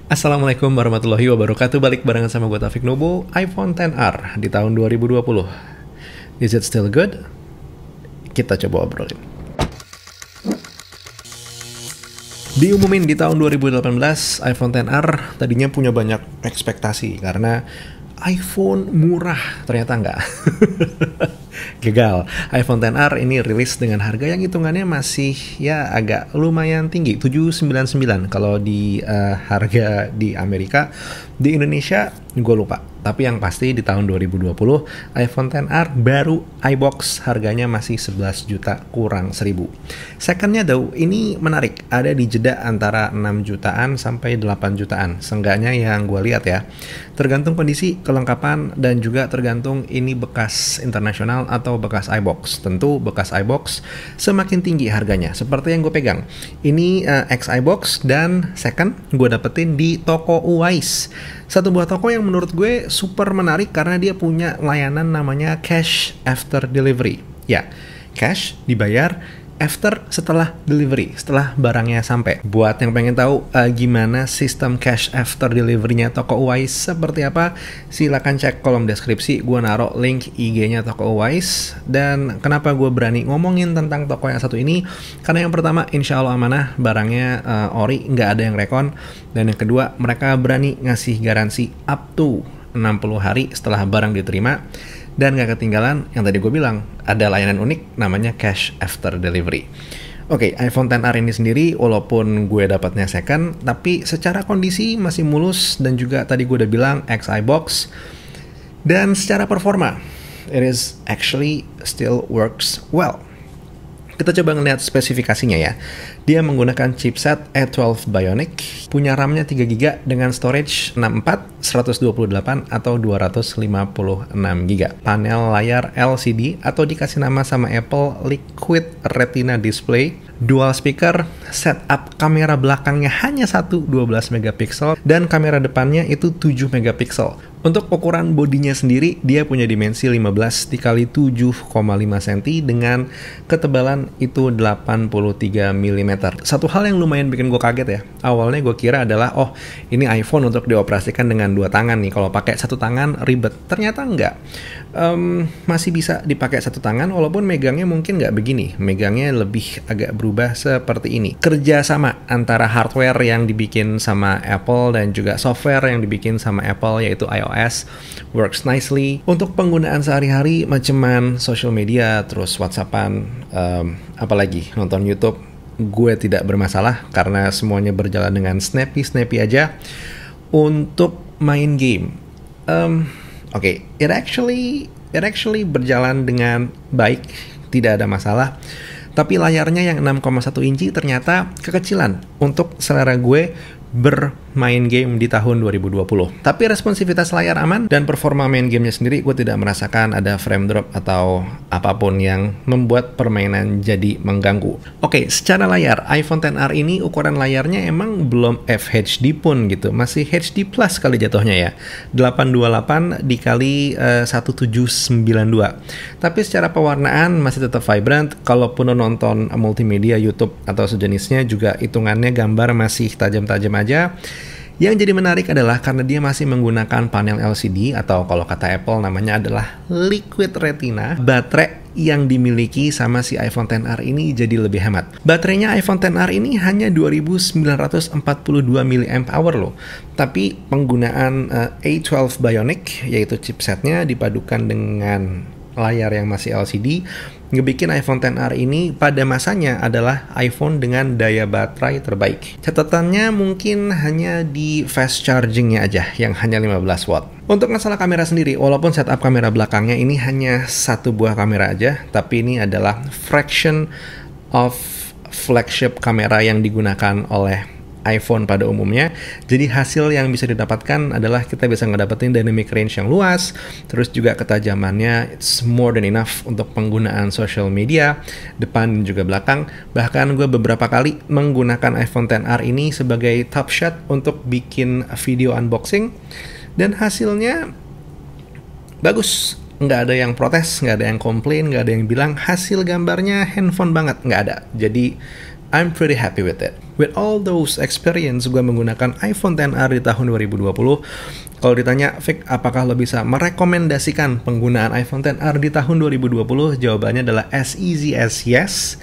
Assalamualaikum warahmatullahi wabarakatuh. Balik barengan sama gue Taufik Nubo. iPhone XR di tahun 2020. Is it still good? Kita coba obrolin. Diumumin di tahun 2018, iPhone XR tadinya punya banyak ekspektasi karena iPhone murah, ternyata enggak. Gagal. iPhone XR ini rilis dengan harga yang hitungannya masih ya agak lumayan tinggi, 799 kalau di harga di Amerika. Di Indonesia gue lupa, tapi yang pasti di tahun 2020 iPhone XR baru iBox harganya masih 11 juta kurang 1000. Secondnya though, ini menarik, ada di jeda antara 6 jutaan sampai 8 jutaan, seenggaknya yang gue lihat ya. Tergantung kondisi, kelengkapan, dan juga tergantung ini bekas internasional atau bekas iBox. Tentu bekas iBox semakin tinggi harganya, seperti yang gue pegang. Ini X iBox dan second gue dapetin di toko Uwais. Satu buah toko yang menurut gue super menarik karena dia punya layanan namanya cash after delivery. Ya, cash dibayar after setelah delivery, setelah barangnya sampai. Buat yang pengen tahu gimana sistem cash after delivery-nya toko Uwais seperti apa, silakan cek kolom deskripsi. Gue naruh link IG-nya toko Uwais. Dan kenapa gue berani ngomongin tentang toko yang satu ini? Karena yang pertama, insya Allah amanah, barangnya ori, nggak ada yang rekon. Dan yang kedua, mereka berani ngasih garansi up to 60 hari setelah barang diterima. Dan gak ketinggalan, yang tadi gue bilang, ada layanan unik namanya cash after delivery. Oke, iPhone XR ini sendiri, walaupun gue dapatnya second, tapi secara kondisi masih mulus, dan juga tadi gue udah bilang X iBox. Dan secara performa, it is actually still works well. Kita coba ngeliat spesifikasinya ya. Dia menggunakan chipset A12 Bionic, punya RAM-nya 3GB dengan storage 64, 128, atau 256GB. Panel layar LCD atau dikasih nama sama Apple Liquid Retina Display. Dual speaker, setup kamera belakangnya hanya 12 megapiksel dan kamera depannya itu 7 megapiksel. Untuk ukuran bodinya sendiri, dia punya dimensi 15 x 7,5 cm dengan ketebalan itu 83 mm. Satu hal yang lumayan bikin gue kaget ya, awalnya gue kira adalah, oh ini iPhone untuk dioperasikan dengan dua tangan nih, kalau pakai satu tangan ribet. Ternyata enggak. Masih bisa dipakai satu tangan, walaupun megangnya mungkin nggak begini, megangnya lebih agak berubah seperti ini. Kerjasama antara hardware yang dibikin sama Apple dan juga software yang dibikin sama Apple, yaitu iOS, works nicely. Untuk penggunaan sehari-hari, macam social media, terus WhatsAppan, apalagi nonton YouTube, gue tidak bermasalah karena semuanya berjalan dengan snappy aja. Untuk main game, Oke, it actually berjalan dengan baik, tidak ada masalah. Tapi layarnya yang 6,1 inci ternyata kekecilan untuk selera gue bermain game di tahun 2020. Tapi responsivitas layar aman dan performa main gamenya sendiri gue tidak merasakan ada frame drop atau apapun yang membuat permainan jadi mengganggu. Oke, secara layar, iPhone XR ini ukuran layarnya emang belum FHD pun gitu, masih HD Plus kali jatuhnya ya, 828 dikali 1792. Tapi secara pewarnaan masih tetap vibrant. Kalaupun nonton multimedia YouTube atau sejenisnya juga hitungannya gambar masih tajam-tajam aja. Yang jadi menarik adalah karena dia masih menggunakan panel LCD atau kalau kata Apple namanya adalah Liquid Retina. Baterai yang dimiliki sama si iPhone XR ini jadi lebih hemat. Baterainya iPhone XR ini hanya 2942 mAh loh. Tapi penggunaan A12 Bionic, yaitu chipsetnya dipadukan dengan layar yang masih LCD, ngebikin iPhone XR ini pada masanya adalah iPhone dengan daya baterai terbaik. Catatannya mungkin hanya di fast chargingnya aja, yang hanya 15 watt. Untuk masalah kamera sendiri, walaupun setup kamera belakangnya ini hanya satu buah kamera aja, tapi ini adalah fraction of flagship kamera yang digunakan oleh iPhone pada umumnya. Jadi hasil yang bisa didapatkan adalah kita bisa ngedapetin dynamic range yang luas, terus juga ketajamannya it's more than enough untuk penggunaan social media, depan dan juga belakang. Bahkan gue beberapa kali menggunakan iPhone XR ini sebagai top shot untuk bikin video unboxing, dan hasilnya bagus. Nggak ada yang protes, nggak ada yang komplain, nggak ada yang bilang hasil gambarnya handphone banget, nggak ada. Jadi I'm pretty happy with it. With all those experience, gue menggunakan iPhone XR di tahun 2020. Kalau ditanya, Vic, apakah lo bisa merekomendasikan penggunaan iPhone XR di tahun 2020? Jawabannya adalah as easy as yes.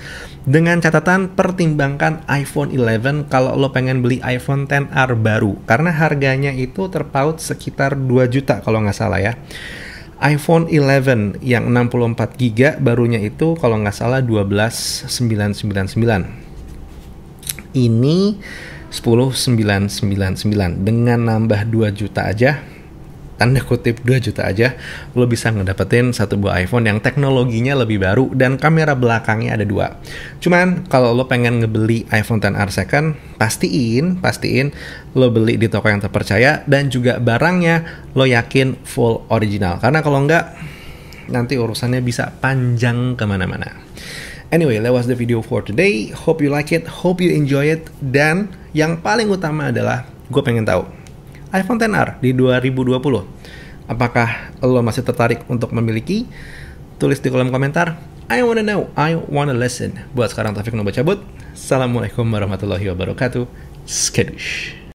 Dengan catatan, pertimbangkan iPhone 11 kalau lo pengen beli iPhone XR baru. Karena harganya itu terpaut sekitar 2 juta kalau nggak salah ya. iPhone 11 yang 64GB barunya itu kalau nggak salah 12.999. Ini 10.999 dengan nambah 2 juta aja, tanda kutip 2 juta aja, lo bisa ngedapetin satu buah iPhone yang teknologinya lebih baru dan kamera belakangnya ada 2. Cuman kalau lo pengen ngebeli iPhone XR second, pastiin lo beli di toko yang terpercaya dan juga barangnya lo yakin full original. Karena kalau enggak, nanti urusannya bisa panjang kemana-mana. Anyway, that was the video for today. Hope you like it, hope you enjoy it. Dan yang paling utama adalah, gue pengen tahu, iPhone XR di 2020, apakah lo masih tertarik untuk memiliki? Tulis di kolom komentar. I wanna know, I wanna listen. Buat sekarang Taufik Nobo cabut. Assalamualaikum warahmatullahi wabarakatuh. Skedush.